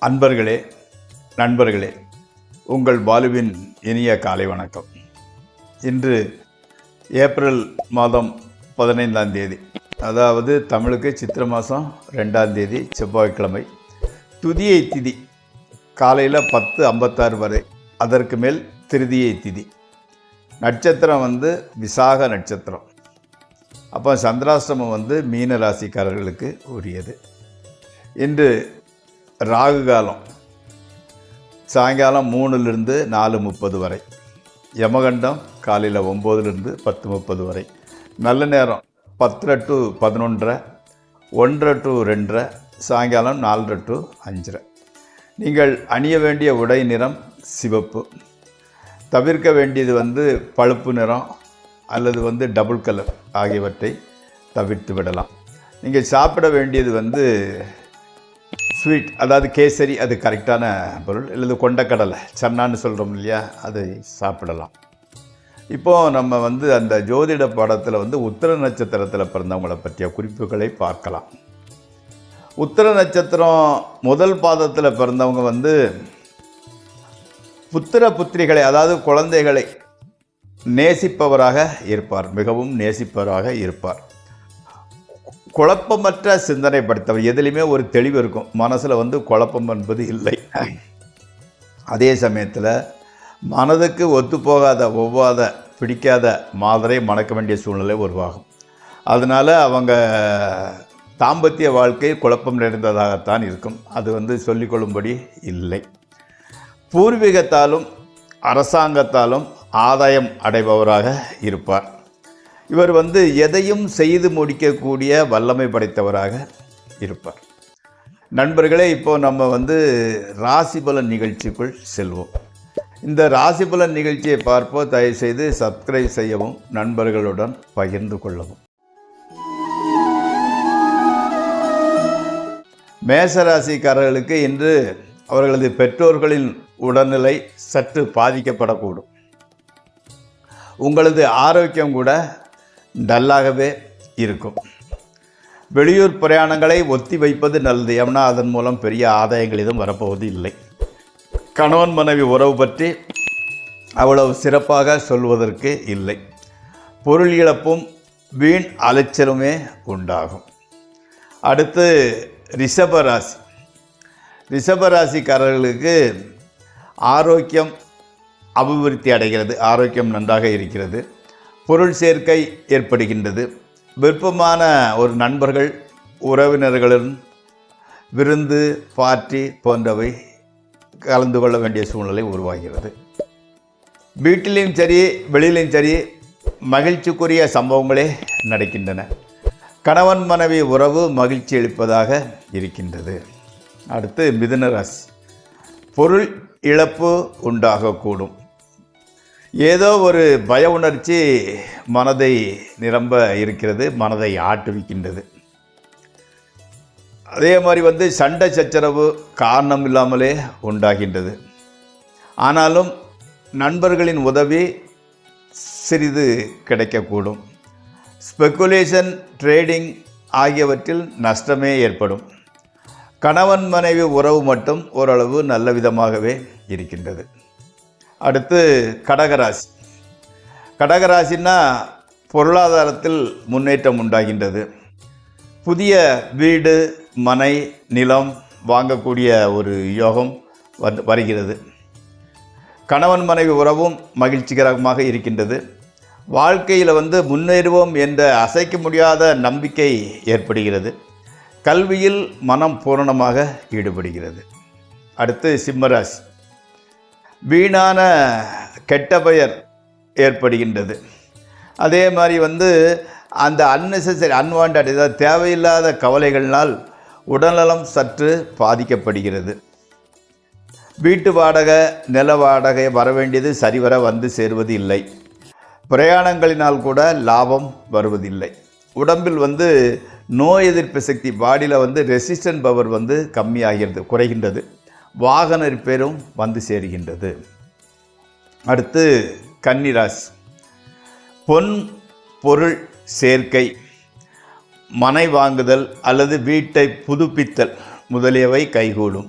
அன்பர்களே, நண்பர்களே, உங்கள் பாலுவின் இனிய காலை வணக்கம். இன்று ஏப்ரல் மாதம் 15ஆம் தேதி, அதாவது தமிழுக்கு சித்திரை மாதம் 2ஆம் தேதி செவ்வாய்க்கிழமை. துதியை திதி காலையில் 10:56 வரை, அதற்கு மேல் திருதியை திதி. நட்சத்திரம் விசாக நட்சத்திரம். அப்போ சந்திராஷ்டமம் மீன ராசிக்காரர்களுக்கு உரியது. இன்று ராகு காலம் சாயங்காலம் 3லிருந்து 4:30 வரை, யமகண்டம் காலையில் 9லிருந்து 10:30 வரை, நல்ல நேரம் 10 to 11:30, 1 to 2:30, சாயங்காலம் 4 to 5:30. நீங்கள் அணிய வேண்டிய உடை நிறம் சிவப்பு. தவிர்க்க வேண்டியது பழுப்பு நிறம் அல்லது டபுள் கலர் ஆகியவற்றை தவிர்த்து விடலாம். நீங்கள் சாப்பிட வேண்டியது ஸ்வீட், அதாவது கேசரி, அது கரெக்டான பொருள். இல்லது கொண்டக்கடலை, சன்னான்னு சொல்கிறோம் இல்லையா, அதை சாப்பிடலாம். இப்போது நம்ம அந்த ஜோதிட பாடத்தில் உத்திர நட்சத்திரத்தில் பிறந்தவங்களை பற்றிய குறிப்புகளை பார்க்கலாம். உத்திர நட்சத்திரம் முதல் பாதத்தில் பிறந்தவங்க புத்திர புத்திரிகளை, அதாவது குழந்தைகளை நேசிப்பவராக இருப்பார், மிகவும் நேசிப்பவராக இருப்பார். குழப்பமற்ற சிந்தனை படுத்தவர், எதுலேயுமே ஒரு தெளிவு இருக்கும், மனசில் குழப்பம் என்பது இல்லை. அதே சமயத்தில் மனதுக்கு ஒத்துப்போகாத, ஒவ்வாத, பிடிக்காத மாதரை மணக்க வேண்டிய சூழ்நிலை உருவாகும். அதனால் அவங்க தாம்பத்திய வாழ்க்கை குழப்பம் நிறைந்ததாகத்தான் இருக்கும். அது சொல்லிக்கொள்ளும்படி இல்லை. பூர்வீகத்தாலும் அரசாங்கத்தாலும் ஆதாயம் அடைபவராக இருப்பார். இவர் எதையும் செய்து முடிக்கக்கூடிய வல்லமை படைத்தவராக இருப்பார். நண்பர்களே, இப்போது நம்ம ராசிபலன் நிகழ்ச்சிக்குள் செல்வோம். இந்த ராசிபலன் நிகழ்ச்சியை பார்ப்போம். தயவுசெய்து சப்ஸ்கிரைப் செய்யவும், நண்பர்களுடன் பகிர்ந்து கொள்ளவும். மேசராசிக்காரர்களுக்கு இன்று அவர்களது பெற்றோர்களின் உடல்நிலை சற்று பாதிக்கப்படக்கூடும். உங்களது ஆரோக்கியம் கூட டல்லாகவே இருக்கும். வெளியூர் பிரயாணங்களை ஒத்தி வைப்பது நல்லது. ஏன்னா அதன் மூலம் பெரிய ஆதாயங்கள் எதுவும் வரப்போவது இல்லை. கணவன் மனைவி உறவு பற்றி அவ்வளவு சிறப்பாக சொல்வதற்கு இல்லை. பொருள் இழப்பும் வீண் அலைச்சலுமே உண்டாகும். அடுத்து ரிஷபராசி. ரிஷபராசிக்காரர்களுக்கு ஆரோக்கியம் அபிவிருத்தி அடைகிறது, ஆரோக்கியம் நன்றாக இருக்கிறது. பொருள் சேர்க்கை ஏற்படுகின்றது. விருப்பமான ஒரு நண்பர்கள், உறவினர்களுடன் விருந்து, பார்ட்டி போன்றவை கலந்து கொள்ள வேண்டிய சூழ்நிலை உருவாகிறது. வீட்டிலையும் சரி, வெளியிலையும் சரி, மகிழ்ச்சிக்குரிய சம்பவங்களே நடக்கின்றன. கணவன் மனைவி உறவு மகிழ்ச்சி அளிப்பதாக இருக்கின்றது. அடுத்து மிதுன ராசி. பொருள் இழப்பு உண்டாகக்கூடும். ஏதோ ஒரு பய உணர்ச்சி மனதை நிரம்ப இருக்கிறது, மனதை ஆட்டுவிக்கின்றது. அதே மாதிரி சண்டை சச்சரவு காரணம் இல்லாமலே உண்டாகின்றது. ஆனாலும் நண்பர்களின் உதவி சிறிது கிடைக்கக்கூடும். ஸ்பெக்குலேஷன், ட்ரேடிங் ஆகியவற்றில் நஷ்டமே ஏற்படும். கணவன் மனைவி உறவு மட்டும் ஓரளவு நல்ல விதமாகவே இருக்கின்றது. அடுத்து கடகராசி. கடகராசின்னா பொருளாதாரத்தில் முன்னேற்றம் உண்டாகின்றது. புதிய வீடு, மனை, நிலம் வாங்கக்கூடிய ஒரு யோகம் வருகிறது. கணவன் மனைவி உறவும் மகிழ்ச்சிகரமாக இருக்கின்றது. வாழ்க்கையில் முன்னேறுவோம் என்ற அசைக்க முடியாத நம்பிக்கை ஏற்படுகிறது. கல்வியில் மனம் பூரணமாக ஈடுபடுகிறது. அடுத்து சிம்மராசி. வீணான கெட்ட பெயர் ஏற்படுகின்றது. அதே மாதிரி அந்த அன்னெசரி, அன்வாண்டட், ஏதாவது தேவையில்லாத கவலைகளினால் உடல்நலம் சற்று பாதிக்கப்படுகிறது. வீட்டு வாடகை, நில வாடகை வரவேண்டியது சரிவர சேருவது இல்லை. பிரயாணங்களினால் கூட லாபம் வருவதில்லை. உடம்பில் நோய் எதிர்ப்பு சக்தி, பாடியில் ரெசிஸ்டன்ட் பவர் கம்மியாகிறது, குறைகின்றது. வாகன ரிப்பேரும் சேருகின்றது. அடுத்து கன்னிராசி. பொன் பொருள் சேர்க்கை, மனை வாங்குதல் அல்லது வீட்டை புதுப்பித்தல் முதலியவை கைகூடும்.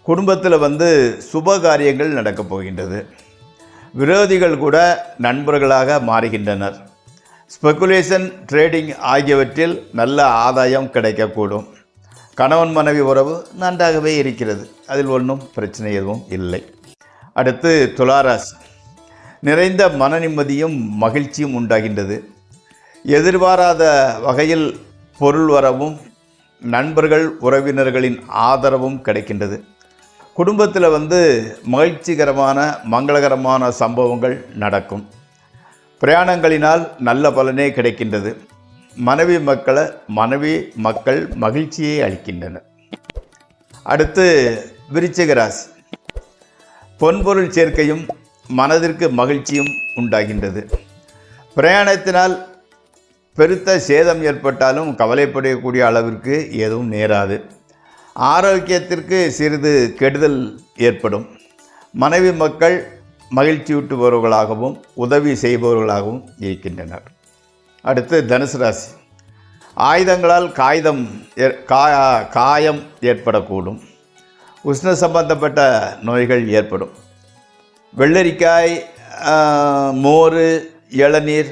குடும்பத்தில் சுப காரியங்கள் நடக்கப் போகின்றது. விரோதிகள் கூட நண்பர்களாக மாறுகின்றனர். ஸ்பெகுலேஷன், ட்ரேடிங் ஆகியவற்றில் நல்ல ஆதாயம் கிடைக்கக்கூடும். கணவன் மனைவி உறவு நன்றாகவே இருக்கிறது, அதில் ஒன்றும் பிரச்சனை எதுவும் இல்லை. அடுத்து துளாராசி. நிறைந்த மன நிம்மதியும் மகிழ்ச்சியும் உண்டாகின்றது. எதிர்பாராத வகையில் பொருள் வரவும் நண்பர்கள் உறவினர்களின் ஆதரவும் கிடைக்கின்றது. குடும்பத்தில் மகிழ்ச்சிகரமான மங்களகரமான சம்பவங்கள் நடக்கும். பிரயாணங்களினால் நல்ல பலனே கிடைக்கின்றது. மனைவி மக்கள் மகிழ்ச்சியை அளிக்கின்றனர். அடுத்து விருச்சிக ராசி. பொன்பொருள் சேர்க்கையும் மனதிற்கு மகிழ்ச்சியும் உண்டாகின்றது. பிரயாணத்தினால் பெருத்த சேதம் ஏற்பட்டாலும் கவலைப்படக்கூடிய அளவிற்கு எதுவும் நேராது. ஆரோக்கியத்திற்கு சிறிது கெடுதல் ஏற்படும். மனைவி மக்கள் மகிழ்ச்சியூட்டுபவர்களாகவும் உதவி செய்பவர்களாகவும் இருக்கின்றனர். அடுத்து தனுசு ராசி. ஆயுதங்களால் காயம் ஏற்படக்கூடும். உஷ்ண சம்பந்தப்பட்ட நோய்கள் ஏற்படும். வெள்ளரிக்காய், மோர், இளநீர்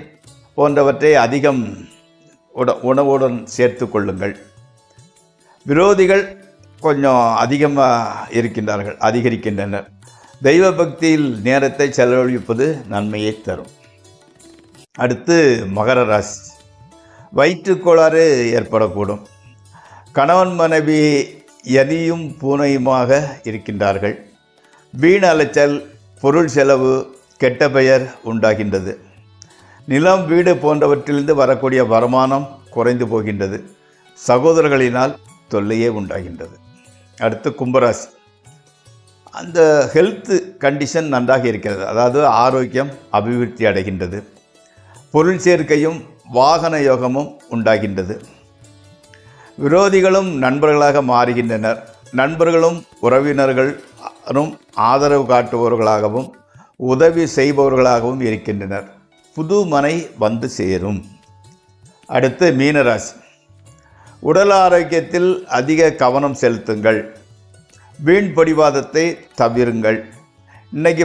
போன்றவற்றை அதிகம் உணவுடன் சேர்த்து கொள்ளுங்கள். விரோதிகள் கொஞ்சம் அதிகமாக அதிகரிக்கின்றனர். தெய்வ பக்தியில் நேரத்தை செலவழிப்பது நன்மையை தரும். அடுத்து மகர ராசி. வயிற்றுக்கோளாறு ஏற்படக்கூடும். கணவன் மனைவி எலியும் பூனையுமாக இருக்கின்றார்கள். வீண் அலைச்சல், பொருள் செலவு, கெட்ட பெயர் உண்டாகின்றது. நிலம், வீடு போன்றவற்றிலிருந்து வரக்கூடிய வருமானம் குறைந்து போகின்றது. சகோதரர்களினால் தொல்லையே உண்டாகின்றது. அடுத்து கும்பராசி. அந்த ஹெல்த் கண்டிஷன் நன்றாக இருக்கிறது, அதாவது ஆரோக்கியம் அபிவிருத்தி அடைகின்றது. பொருள் சேர்க்கையும் வாகன யோகமும் உண்டாகின்றது. விரோதிகளும் நண்பர்களாக மாறுகின்றனர். நண்பர்களும் உறவினர்களும் ஆதரவு காட்டுபவர்களாகவும் உதவி செய்பவர்களாகவும் இருக்கின்றனர். புது மனை சேரும். அடுத்து மீனராசி. உடல் ஆரோக்கியத்தில் அதிக கவனம் செலுத்துங்கள். வீண் பிடிவாதத்தை தவிருங்கள். இன்றைக்கி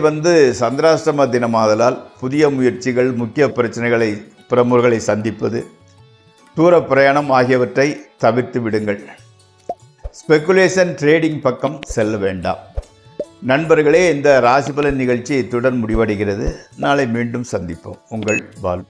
சந்திராஷ்டம தினமாதலால் புதிய முயற்சிகள், முக்கிய பிரமுகர்களை சந்திப்பது, தூர பிரயாணம் ஆகியவற்றை தவிர்த்து விடுங்கள். ஸ்பெகுலேஷன், ட்ரேடிங் பக்கம் செல்ல வேண்டாம். நண்பர்களே, இந்த ராசிபலன் நிகழ்ச்சி இத்துடன் முடிவடைகிறது. நாளை மீண்டும் சந்திப்போம். உங்கள் பால்.